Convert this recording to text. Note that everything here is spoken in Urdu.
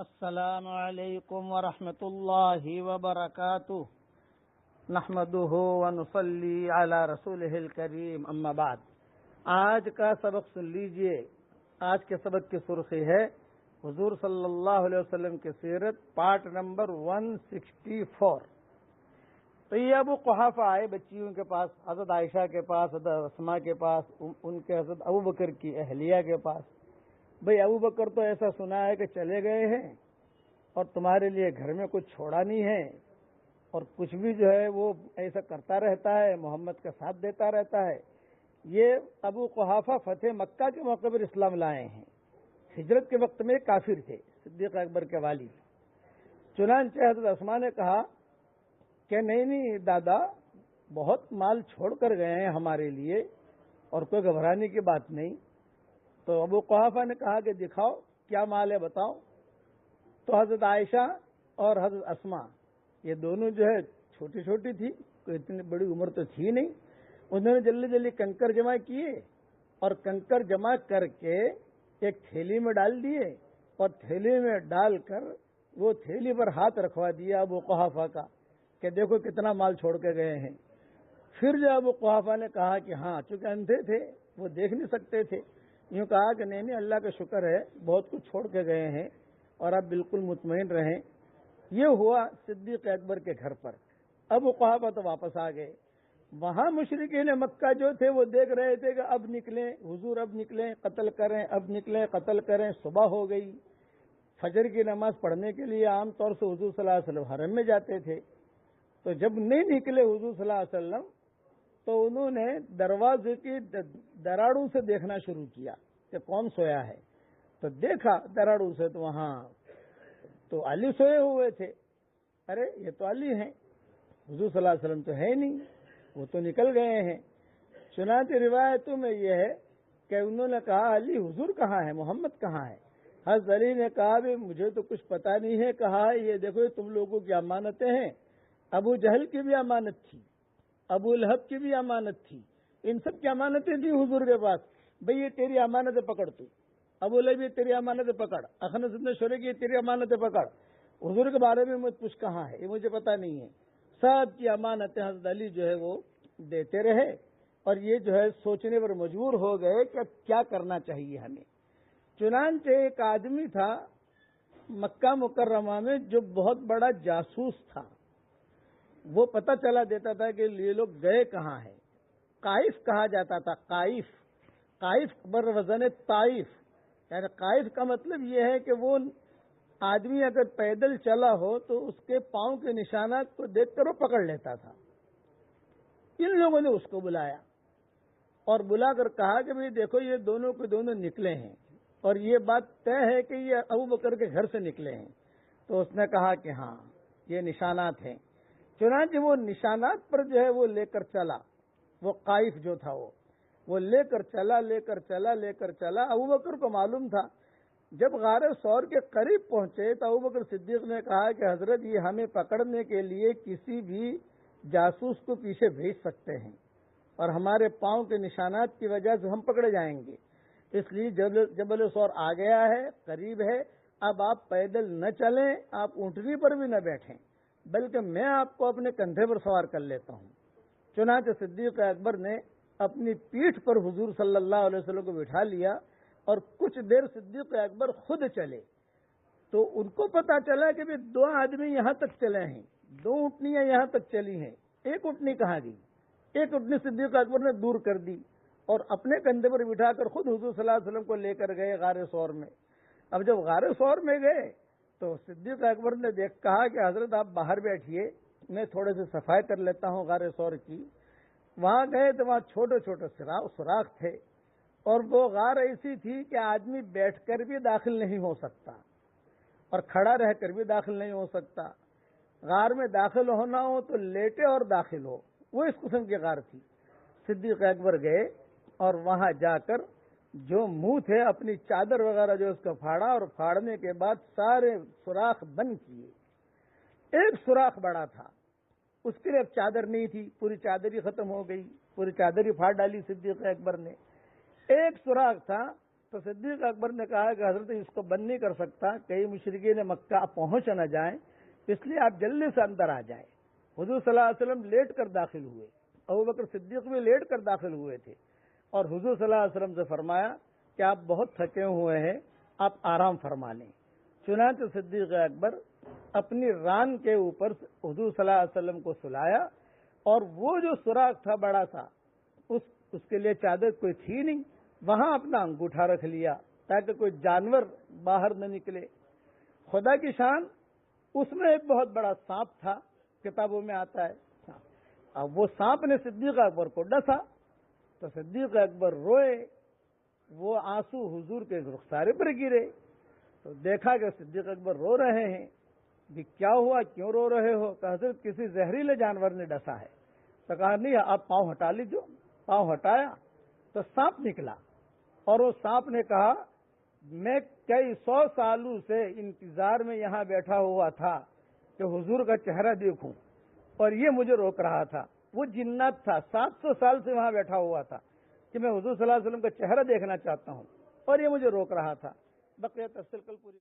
السلام علیکم ورحمۃ اللہ وبرکاتہ نحمدہ ونصلی علی رسولہ الکریم اما بعد۔ آج کا سبق سن لیجئے۔ آج کے سبق کی سرخی ہے حضور صلی اللہ علیہ وسلم کی سیرت پارٹ نمبر 164۔ تو یہ ابو قحافہ آئے بچیوں کے پاس، حضرت عائشہ کے پاس، حضرت اسماء کے پاس، ان کے حضرت ابو بکر کی اہلیہ کے پاس۔ بھئی ابو بکر تو ایسا سنا ہے کہ چلے گئے ہیں اور تمہارے لیے گھر میں کچھ چھوڑا نہیں ہے، اور کچھ بھی جو ہے وہ ایسا کرتا رہتا ہے، محمد کا ساتھ دیتا رہتا ہے۔ یہ ابو قحافہ فتح مکہ کے موقع پر اسلام لائے ہیں، ہجرت کے وقت میں کافر تھے، صدیق اکبر کے والد۔ چنانچہ حضرت اسماء نے کہا کہ نہیں دادا، بہت مال چھوڑ کر گئے ہیں ہمارے لیے اور کوئی گھبرانے کی بات نہیں۔ تو ابو قحافہ نے کہا کہ دکھاؤ کیا مال ہے، بتاؤ۔ تو حضرت عائشہ اور حضرت اسماء یہ دونوں جو ہے چھوٹی چھوٹی تھی، کوئی اتنی بڑی عمر تو تھی نہیں۔ انہوں نے جلدی جلدی کنکر جمع کیے اور کنکر جمع کر کے ایک تھیلی میں ڈال دیے، اور تھیلی میں ڈال کر وہ تھیلی پر ہاتھ رکھوا دیا ابو قحافہ کا کہ دیکھو کتنا مال چھوڑ کے گئے ہیں۔ پھر جو ابو قحافہ نے کہا کہ ہاں، چونکہ اندھے تھے وہ دیکھ نہیں سکتے تھے، یوں کہا کہ نہیں اللہ کا شکر ہے بہت کچھ چھوڑ کے گئے ہیں اور آپ بالکل مطمئن رہیں۔ یہ ہوا صدیق اکبر کے گھر پر۔ ابو قحافہ تو واپس آ گئے۔ وہاں مشرکین مکہ جو تھے وہ دیکھ رہے تھے کہ اب نکلیں حضور، اب نکلیں قتل کریں، اب نکلیں قتل کریں۔ صبح ہو گئی، فجر کی نماز پڑھنے کے لیے عام طور سے حضور صلی اللہ علیہ وسلم حرم میں جاتے تھے۔ تو جب نہیں نکلے حضور صلی اللہ علیہ وسلم تو انہوں نے دروازے کی دراڑوں سے دیکھنا شروع کیا کہ کون سویا ہے۔ تو دیکھا دراڑوں سے، تو وہاں تو علی سوئے ہوئے تھے۔ ارے یہ تو علی ہیں، حضور صلی اللہ علیہ وسلم تو ہے نہیں، وہ تو نکل گئے ہیں۔ چنانچہ روایتوں میں یہ ہے کہ انہوں نے کہا علی حضور کہاں ہے، محمد کہاں ہے؟ حضرت علی نے کہا بھی مجھے تو کچھ پتا نہیں ہے، کہا یہ دیکھو تم لوگوں کی امانتیں ہیں، ابو جہل کی بھی امانت تھی، ابو لہب کی بھی امانت تھی، ان سب کی امانتیں تھی حضور کے پاس۔ بھئی یہ تیری امانتیں پکڑ، تو ابو لہب یہ تیری امانتیں پکڑ، اخنس بن شریک یہ تیری امانتیں پکڑ، حضور کے بارے میں مجھ پوچھ کہاں ہے، یہ مجھے پتا نہیں ہے۔ سب کی امانتیں حضرت علی جو ہے وہ دیتے رہے، اور یہ جو ہے سوچنے پر مجبور ہو گئے کہ کیا کرنا چاہیے ہمیں۔ چنانچہ ایک آدمی تھا مکہ مکرمہ میں جو بہت بڑا جاسوس تھا، وہ پتہ چلا دیتا تھا کہ یہ لوگ گئے کہاں ہیں۔ قائف کہا جاتا تھا، قائف بر وزن طائف، یعنی قائف کا مطلب یہ ہے کہ وہ آدمی اگر پیدل چلا ہو تو اس کے پاؤں کے نشانات کو دیکھ کر وہ پکڑ لیتا تھا۔ ان لوگوں نے اس کو بلایا اور بلا کر کہا کہ بھئی دیکھو یہ دونوں کے دونوں نکلے ہیں، اور یہ بات طے ہے کہ یہ ابو بکر کے گھر سے نکلے ہیں۔ تو اس نے کہا کہ ہاں یہ نشانات ہیں۔ چنانچہ وہ نشانات پر جو ہے وہ لے کر چلا، وہ قائف جو تھا وہ لے کر چلا۔ ابو بکر کو معلوم تھا۔ جب غار ثور کے قریب پہنچے تو ابو بکر صدیق نے کہا کہ حضرت یہ ہمیں پکڑنے کے لیے کسی بھی جاسوس کو پیچھے بھیج سکتے ہیں، اور ہمارے پاؤں کے نشانات کی وجہ سے ہم پکڑے جائیں گے، اس لیے جبل ثور آ گیا ہے، قریب ہے، اب آپ پیدل نہ چلیں، آپ اونٹنی پر بھی نہ بیٹھیں، بلکہ میں آپ کو اپنے کندھے پر سوار کر لیتا ہوں۔ چنانچہ صدیق اکبر نے اپنی پیٹھ پر حضور صلی اللہ علیہ وسلم کو بٹھا لیا، اور کچھ دیر صدیق اکبر خود چلے۔ تو ان کو پتا چلا کہ بھی دو آدمی یہاں تک چلے ہیں، دو اونٹنیاں یہاں تک چلی ہیں، ایک اونٹنی کہاں گئی؟ ایک اونٹنی صدیق اکبر نے دور کر دی اور اپنے کندھے پر بٹھا کر خود حضور صلی اللہ علیہ وسلم کو لے کر گئے غار ثور میں۔ اب جب غار ثور میں گئے تو صدیق اکبر نے کہا کہ حضرت آپ باہر بیٹھیے، میں تھوڑے سے صفائی کر لیتا ہوں غار ثور کی۔ وہاں گئے تو وہاں چھوٹے چھوٹے سوراخ تھے، اور وہ غار ایسی تھی کہ آدمی بیٹھ کر بھی داخل نہیں ہو سکتا اور کھڑا رہ کر بھی داخل نہیں ہو سکتا۔ غار میں داخل ہونا ہو تو لیٹے اور داخل ہو، وہ اس قسم کی غار تھی۔ صدیق اکبر گئے اور وہاں جا کر جو منہ تھے اپنی چادر وغیرہ جو اس کو پھاڑا، اور پھاڑنے کے بعد سارے سوراخ بند کیے۔ ایک سوراخ بڑا تھا، اس کے لیے اب چادر نہیں تھی، پوری چادر ہی ختم ہو گئی، پوری چادر ہی پھاڑ ڈالی صدیق اکبر نے۔ ایک سوراخ تھا تو صدیق اکبر نے کہا کہ حضرت اس کو بند نہیں کر سکتا، کئی مشرکین مکہ پہنچ نہ جائیں، اس لیے آپ جلدی سے اندر آ جائیں۔ حضور صلی اللہ علیہ وسلم لیٹ کر داخل ہوئے، ابوبکر صدیق بھی لیٹ کر داخل ہوئے تھے، اور حضور صلی اللہ علیہ وسلم سے فرمایا کہ آپ بہت تھکے ہوئے ہیں، آپ آرام فرما لیں۔ چنانچہ صدیق اکبر اپنی ران کے اوپر حضور صلی اللہ علیہ وسلم کو سلایا، اور وہ جو سوراخ تھا بڑا سا، اس کے لیے چادر کوئی تھی نہیں، وہاں اپنا انگوٹھا رکھ لیا تاکہ کوئی جانور باہر نہ نکلے۔ خدا کی شان، اس میں ایک بہت بڑا سانپ تھا، کتابوں میں آتا ہے سانپ۔ اب وہ سانپ نے صدیق اکبر کو ڈسا تو صدیق اکبر روئے، وہ آنسو حضور کے رخسارے پر گرے، تو دیکھا کہ صدیق اکبر رو رہے ہیں، کہ کیا ہوا، کیوں رو رہے ہو؟ کہ حضرت کسی زہریلے جانور نے ڈسا ہے۔ تو کہا نہیں، آپ پاؤں ہٹا لیجو۔ پاؤں ہٹایا تو سانپ نکلا، اور وہ سانپ نے کہا میں کئی 100 سالوں سے انتظار میں یہاں بیٹھا ہوا تھا کہ حضور کا چہرہ دیکھوں، اور یہ مجھے روک رہا تھا۔ وہ جنات تھا، 700 سال سے وہاں بیٹھا ہوا تھا کہ میں حضور صلی اللہ علیہ وسلم کا چہرہ دیکھنا چاہتا ہوں، اور یہ مجھے روک رہا تھا۔ بقیہ تفصیل کل پوری